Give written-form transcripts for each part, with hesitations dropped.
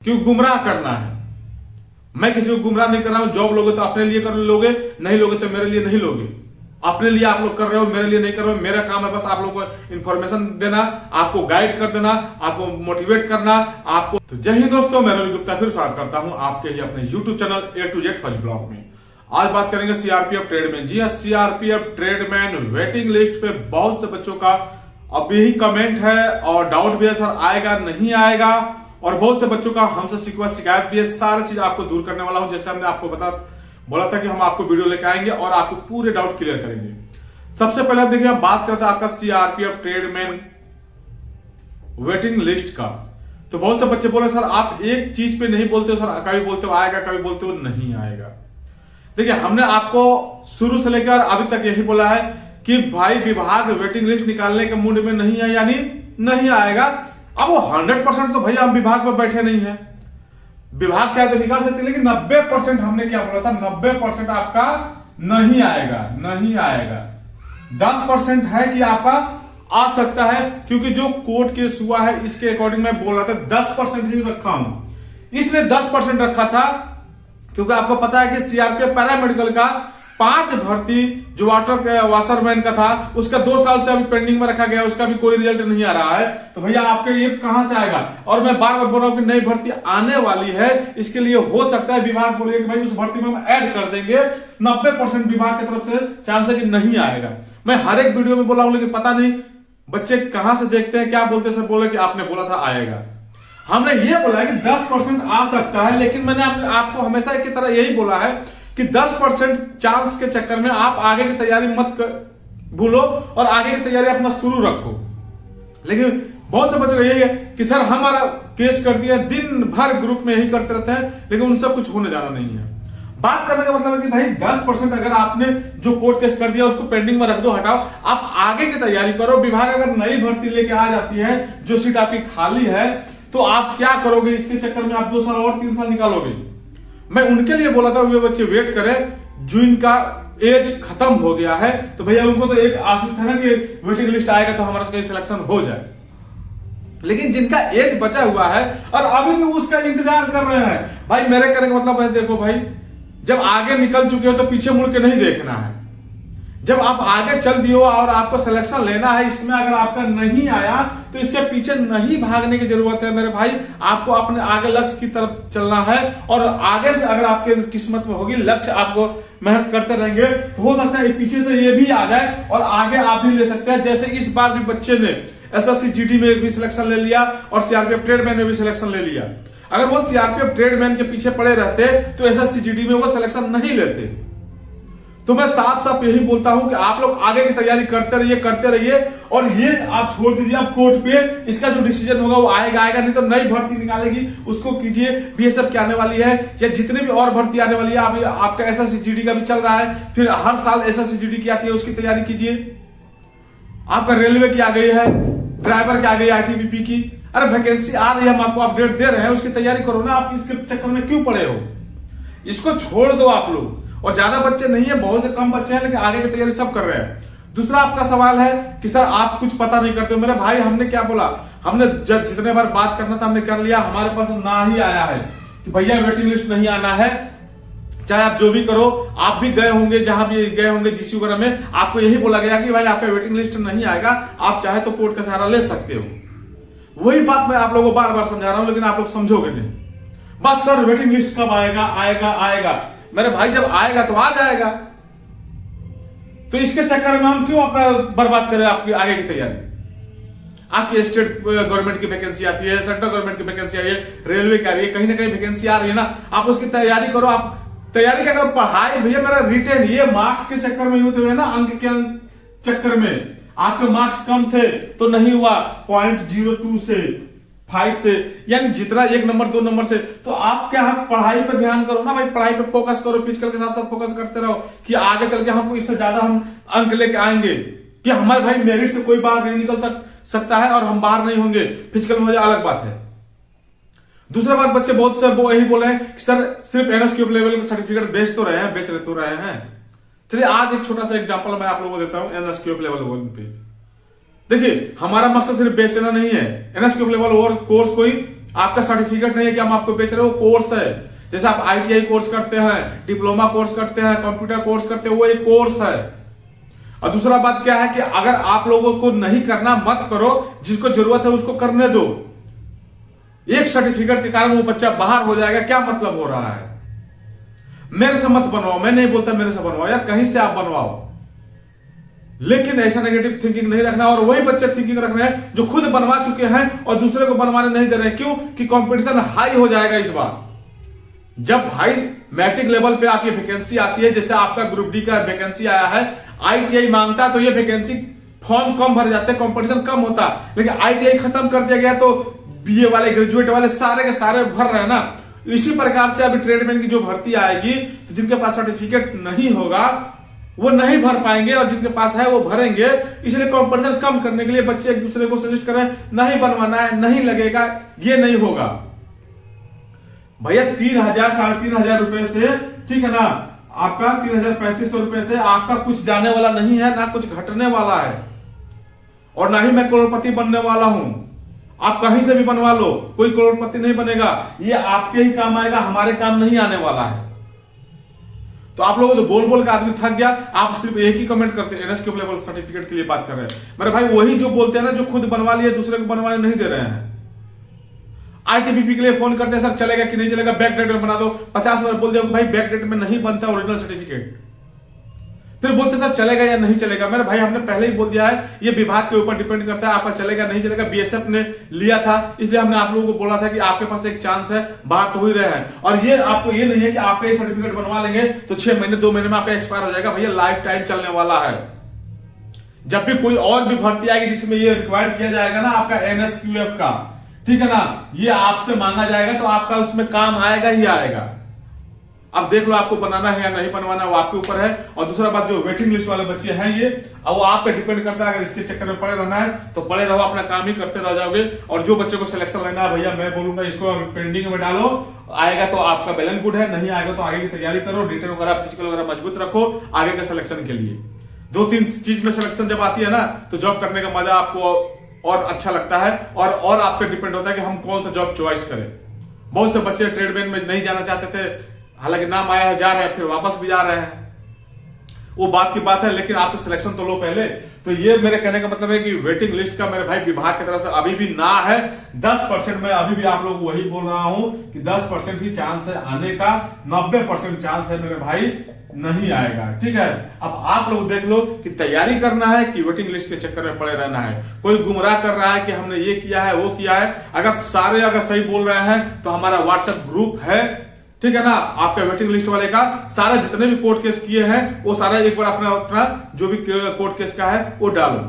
क्यों गुमराह करना है। मैं किसी को गुमराह नहीं कर रहा हूं। जॉब लोगे तो अपने लिए कर लोगे, नहीं लोगे तो मेरे लिए नहीं लोगे। अपने लिए आप लोग कर रहे हो, मेरे लिए नहीं कर रहे हो। मेरा काम है बस आप लोग को इन्फॉर्मेशन देना, आपको गाइड कर देना, आपको मोटिवेट करना। आपको तो जय हिंद दोस्तों, मैं रवि गुप्ता फिर स्वागत करता हूं आपके ही अपने YouTube channel A to Z first blog में। आज बात करेंगे सीआरपीएफ ट्रेडमैन। जी हाँ, सीआरपीएफ ट्रेडमैन वेटिंग लिस्ट पे बहुत से बच्चों का अभी ही कमेंट है और डाउट भी है, सर आएगा नहीं आएगा। और बहुत से बच्चों का हमसे शिकवा शिकायत भी है। सारी चीज आपको दूर करने वाला हूं। जैसे हमने आपको बोला था कि हम आपको वीडियो लेकर आएंगे और आपको पूरे डाउट क्लियर करेंगे। सबसे पहले देखिए, हम बात करते हैं आपका सीआरपीएफ ट्रेडमैन वेटिंग लिस्ट का। तो बहुत से बच्चे बोले सर आप एक चीज पे नहीं बोलते हो, सर कभी बोलते हो आएगा, कभी बोलते हो नहीं आएगा। देखिए, हमने आपको शुरू से लेकर अभी तक यही बोला है कि भाई विभाग वेटिंग लिस्ट निकालने के मूड में नहीं है, यानी नहीं आएगा। अब वो 100% तो भैया हम विभाग में बैठे नहीं है। विभाग चाहे तो निकाल सकते, लेकिन 90% हमने क्या बोला था, 90% आपका नहीं आएगा, नहीं आएगा। 10% है कि आपका आ सकता है, क्योंकि जो कोर्ट केस हुआ है इसके अकॉर्डिंग मैं बोल रहा था 10% ही रखा हूं। इसलिए 10% रखा था क्योंकि आपको पता है कि सीआरपीएफ पैरामेडिकल का 5 भर्ती जो वाशरमैन का था उसका 2 साल से अभी पेंडिंग में रखा गया, उसका भी कोई रिजल्ट नहीं आ रहा है। तो भैया आपके ये कहां से आएगा। और मैं बार बार बोल रहा हूं कि नई भर्ती आने वाली है, इसके लिए हो सकता है विभाग बोले कि भाई उस भर्ती में हम ऐड कर देंगे। 90% विभाग की तरफ से चांस है कि नहीं आएगा। मैं हर एक वीडियो में बोला हूं, लेकिन पता नहीं बच्चे कहां से देखते हैं, क्या बोलते सर बोले कि आपने बोला था आएगा। हमने ये बोला है कि 10% आ सकता है, लेकिन मैंने आपको हमेशा की तरह यही बोला है कि 10% चांस के चक्कर में आप आगे की तैयारी मत भूलो और आगे की तैयारी अपना शुरू रखो। लेकिन बहुत से बच्चे यही है कि सर हमारा केस कर दिया, दिन भर ग्रुप में यही करते रहते हैं, लेकिन उनसे कुछ होने जाना नहीं है। बात करने का मतलब है कि भाई 10% अगर आपने जो कोर्ट केस कर दिया उसको पेंडिंग में रख दो, हटाओ, आप आगे की तैयारी करो। विभाग अगर नई भर्ती लेके आ जाती है, जो सीट आपकी खाली है, तो आप क्या करोगे। इसके चक्कर में आप 2 साल और 3 साल निकालोगे। मैं उनके लिए बोला था वे बच्चे वेट करें जो इनका एज खत्म हो गया है। तो भैया उनको तो एक आशा था ना कि वेटिंग लिस्ट आएगा तो हमारा कहीं सिलेक्शन हो जाए। लेकिन जिनका एज बचा हुआ है और अभी भी उसका इंतजार कर रहे हैं, भाई मेरे कहने का मतलब है, देखो भाई जब आगे निकल चुके हो तो पीछे मुड़ के नहीं देखना है। जब आप आगे चल दियो और आपको सिलेक्शन लेना है, इसमें अगर आपका नहीं आया तो इसके पीछे नहीं भागने की जरूरत है मेरे भाई। आपको अपने आगे लक्ष्य की तरफ चलना है और आगे से अगर आपके किस्मत में होगी, लक्ष्य आपको मेहनत करते रहेंगे तो हो सकता है पीछे से ये भी आ जाए और आगे आप भी ले सकते हैं। जैसे इस बार भी बच्चे ने एसएससी जीडी में भी सिलेक्शन ले लिया और सीआरपीएफ ट्रेडमैन में भी सिलेक्शन ले लिया। अगर वो सीआरपीएफ ट्रेडमैन के पीछे पड़े रहते तो एसएससी जीडी में वो सिलेक्शन नहीं लेते। तो मैं साफ साफ यही बोलता हूं कि आप लोग आगे की तैयारी करते रहिए और ये आप छोड़ दीजिए आप कोर्ट पे। इसका जो डिसीजन होगा वो आएगा, नहीं तो नई भर्ती निकालेगी उसको कीजिए। बीएसएफ की आने वाली है या जितने भी और भर्ती आने वाली है, आपका एसएससी जीडी का भी चल रहा है, फिर हर साल एसएससी जीडी की आती है, उसकी तैयारी कीजिए। आपका रेलवे की आ गई है, ड्राइवर की आ गई, आईटीबीपी की, अरे वैकेंसी आ रही है, हम आपको अपडेट दे रहे हैं, उसकी तैयारी करो ना। आप इसके चक्कर में क्यों पड़े हो, इसको छोड़ दो आप लोग। और ज्यादा बच्चे नहीं है, बहुत से कम बच्चे हैं, लेकिन आगे की तैयारी सब कर रहे हैं। दूसरा आपका सवाल है कि सर आप कुछ पता नहीं करते हो। मेरे भाई हमने क्या बोला, हमने जब जितने बार बात करना था हमने कर लिया। हमारे पास ना ही आया है कि भैया वेटिंग लिस्ट नहीं आना है। चाहे आप जो भी करो, आप भी गए होंगे, जहां भी गए होंगे जीसी वगैरह में, आपको यही बोला गया कि भाई आपका वेटिंग लिस्ट नहीं आएगा, आप चाहे तो कोर्ट का सहारा ले सकते हो। वही बात मैं आप लोगों को बार बार समझा रहा हूं, लेकिन आप लोग समझोगे नहीं। बस सर वेटिंग लिस्ट कब आएगा, आएगा। मेरे भाई जब आएगा तो आ जाएगा। तो इसके चक्कर में हम क्यों अपना बर्बाद करें आपकी आगे की तैयारी। आपकी स्टेट गवर्नमेंट की वैकेंसी आती है, सेंट्रल गवर्नमेंट की वैकेंसी आई है, रेलवे की आ रही है, कहीं ना कहीं वैकेंसी आ रही है ना, आप उसकी तैयारी करो। आप तैयारी क्या करो, पढ़ाई। भैया मेरा रिटेन, ये मार्क्स के चक्कर में होते हुए ना, अंक के चक्कर में आपके मार्क्स कम थे तो नहीं हुआ 0.02 से 5 से, यानी जितना 1 नंबर 2 नंबर से। तो आप क्या हम पढ़ाई पे ध्यान करो ना भाई, पढ़ाई पे फोकस करो, फिजिकल के साथ साथ फोकस करते रहो कि आगे चल के हमको इससे ज्यादा हम अंक लेके आएंगे कि हमारे भाई मेरिट से कोई बाहर नहीं निकल सकता है और हम बाहर नहीं होंगे। फिजिकल में हो जाए अलग बात है। दूसरा बात, बच्चे बहुत से वो यही बोल रहे हैं कि सर सिर्फ एनएसक्यूएफ लेवल का सर्टिफिकेट बेच तो रहे हैं, बेच तो रहे हैं। चलिए आज एक छोटा सा एग्जांपल मैं आप लोगों को देता हूं एनएसक्यूएफ लेवल 1 पे। देखिए हमारा मकसद सिर्फ बेचना नहीं है। एनएसक्यूएफ लेवल और कोर्स कोई आपका सर्टिफिकेट नहीं है कि हम आपको बेच रहे हैं, वो कोर्स है। जैसे आप ITI कोर्स करते हैं, डिप्लोमा कोर्स करते हैं, कंप्यूटर कोर्स करते हैं, वो एक कोर्स है। और दूसरा बात क्या है कि अगर आप लोगों को नहीं करना मत करो, जिसको जरूरत है उसको करने दो। एक सर्टिफिकेट के कारण वो बच्चा बाहर हो जाएगा, क्या मतलब हो रहा है? मेरे से मत बनवाओ, मैं नहीं बोलता मेरे से बनवाओ यार, कहीं से आप बनवाओ, लेकिन ऐसा नेगेटिव थिंकिंग नहीं रखना। और वही बच्चे थिंकिंग रखना है जो खुद बनवा चुके हैं और दूसरे को बनवाने नहीं दे रहे हैं। क्यों? कि कंपटीशन हाई हो जाएगा इस बार। जब भाई मैट्रिक लेवल पे आपकी वैकेंसी आती है, जैसे आपका ग्रुप डी का वैकेंसी आया है, ITI मांगता है तो ये वैकेंसी फॉर्म कम भर जाते हैं, कंपटीशन कम होता। लेकिन ITI खत्म कर दिया गया तो BA वाले, ग्रेजुएट वाले सारे के सारे भर रहे हैं ना। इसी प्रकार से अभी ट्रेडमैन की जो भर्ती आएगी, तो जिनके पास सर्टिफिकेट नहीं होगा वो नहीं भर पाएंगे, और जिनके पास है वो भरेंगे। इसलिए कंपटीशन कम करने के लिए बच्चे एक दूसरे को सजेस्ट करें, नहीं बनवाना है, नहीं लगेगा, ये नहीं होगा भैया। 3,000 3,500 रुपए से, ठीक है ना, आपका 3,000 ₹3,500 से आपका कुछ जाने वाला नहीं है, ना कुछ घटने वाला है, और ना ही मैं करोड़पति बनने वाला हूं। आप कहीं से भी बनवा लो, कोई करोड़पति नहीं बनेगा, ये आपके ही काम आएगा, हमारे काम नहीं आने वाला है। तो आप लोगों को तो बोल बोल के आदमी थक गया, आप सिर्फ एक ही कमेंट करते हैं, NSQ लेवल सर्टिफिकेट के लिए बात कर रहे हैं। मेरे भाई वही जो बोलते हैं ना, जो खुद बनवा लिए दूसरे को बनवाने नहीं दे रहे हैं। ITBP के लिए फोन करते हैं, सर चलेगा कि नहीं चलेगा, बैक डेट में बना दो। 50 बार बोल दिया भाई बैक डेट में नहीं बनता ओरिजिनल सर्टिफिकेट, फिर बोलते सर चलेगा या नहीं चलेगा। मेरे भाई हमने पहले ही बोल दिया है, ये विभाग के ऊपर डिपेंड करता है, आपका चलेगा नहीं चलेगा। BSF ने लिया था, इसलिए हमने आप लोगों को बोला था कि आपके पास एक चांस है, बाहर तो हो ही रहे हैं। और ये आपको ये नहीं है कि आपका ये सर्टिफिकेट बनवा लेंगे तो 6 महीने 2 महीने में आपका एक्सपायर हो जाएगा। भैया लाइफ टाइम चलने वाला है। जब भी कोई और भी भर्ती आएगी जिसमें ये रिक्वायर्ड किया जाएगा ना आपका NSQF का, ठीक है ना, ये आपसे मांगा जाएगा तो आपका उसमें काम आएगा ही आएगा। अब देख लो आपको बनाना है या नहीं बनवाना, वो आपके ऊपर है। और दूसरा बात, जो वेटिंग लिस्ट वाले बच्चे हैं ये, अब वो आप पे डिपेंड करता है। अगर इसके चक्कर में पड़े रहना है तो पड़े रहो, अपना काम ही करते रह जाओगे। और जो बच्चे को सिलेक्शन लेना है, भैया मैं बोलूंगा इसको पेंडिंग में डालो, आएगा तो आपका वेल एंड गुड है, नहीं आएगा तो आगे की तैयारी करो, रिटर्न वगैरह फिजिकल वगैरह मजबूत रखो आगे के सिलेक्शन के लिए। 2-3 चीज में सिलेक्शन जब आती है ना, तो जॉब करने का मजा आपको और अच्छा लगता है, और आप पे डिपेंड होता है कि हम कौन सा जॉब चॉइस करें। बहुत से बच्चे ट्रेडमैन में नहीं जाना चाहते थे, हालांकि नाम आया है, जा रहे हैं, फिर वापस भी जा रहे हैं, वो बात की बात है। लेकिन आप तो सिलेक्शन तो लो पहले। तो ये मेरे कहने का मतलब है कि वेटिंग लिस्ट का मेरे भाई विभाग की तरफ से अभी भी ना है 10%। मैं अभी भी आप लोग वही बोल रहा हूं कि 10% ही चांस है आने का, 90% चांस है मेरे भाई नहीं आएगा। ठीक है, अब आप लोग देख लो कि तैयारी करना है कि वेटिंग लिस्ट के चक्कर में पड़े रहना है। कोई गुमराह कर रहा है कि हमने ये किया है, वो किया है। अगर सारे अगर सही बोल रहे हैं तो हमारा व्हाट्सएप ग्रुप है, ठीक है ना, आपका वेटिंग लिस्ट वाले का सारा जितने भी कोर्ट केस किए हैं वो सारा एक बार अपना अपना जो भी कोर्ट केस का है वो डालो।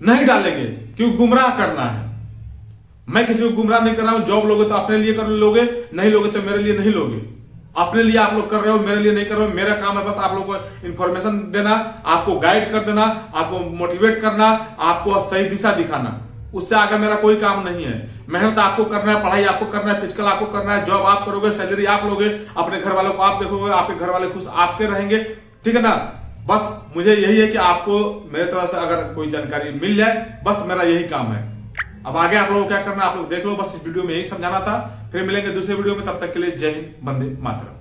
नहीं डालेंगे क्योंकि गुमराह करना है। मैं किसी को गुमराह नहीं कर रहा हूं। जॉब लोगे तो अपने लिए कर लोगे, नहीं लोगे तो मेरे लिए नहीं लोगे। अपने लिए आप लोग कर रहे हो, मेरे लिए नहीं कर रहे हो। मेरा काम है बस आप लोगों को इन्फॉर्मेशन देना, आपको गाइड कर देना, आपको मोटिवेट करना, आपको सही दिशा दिखाना। उससे आगे मेरा कोई काम नहीं है। मेहनत आपको करना है, पढ़ाई आपको करना है, फिजिकल आपको करना है, जॉब आप करोगे, सैलरी आप लोगे, अपने घर वालों को आप देखोगे, आपके घर वाले खुश आपके रहेंगे, ठीक है ना। बस मुझे यही है कि आपको मेरे तरफ से अगर कोई जानकारी मिल जाए, बस मेरा यही काम है। अब आगे आप लोगों को क्या करना आप लोग देख लो। बस इस वीडियो में यही समझाना था। फिर मिलेंगे दूसरे वीडियो में, तब तक के लिए जय हिंद, वंदे मातरम।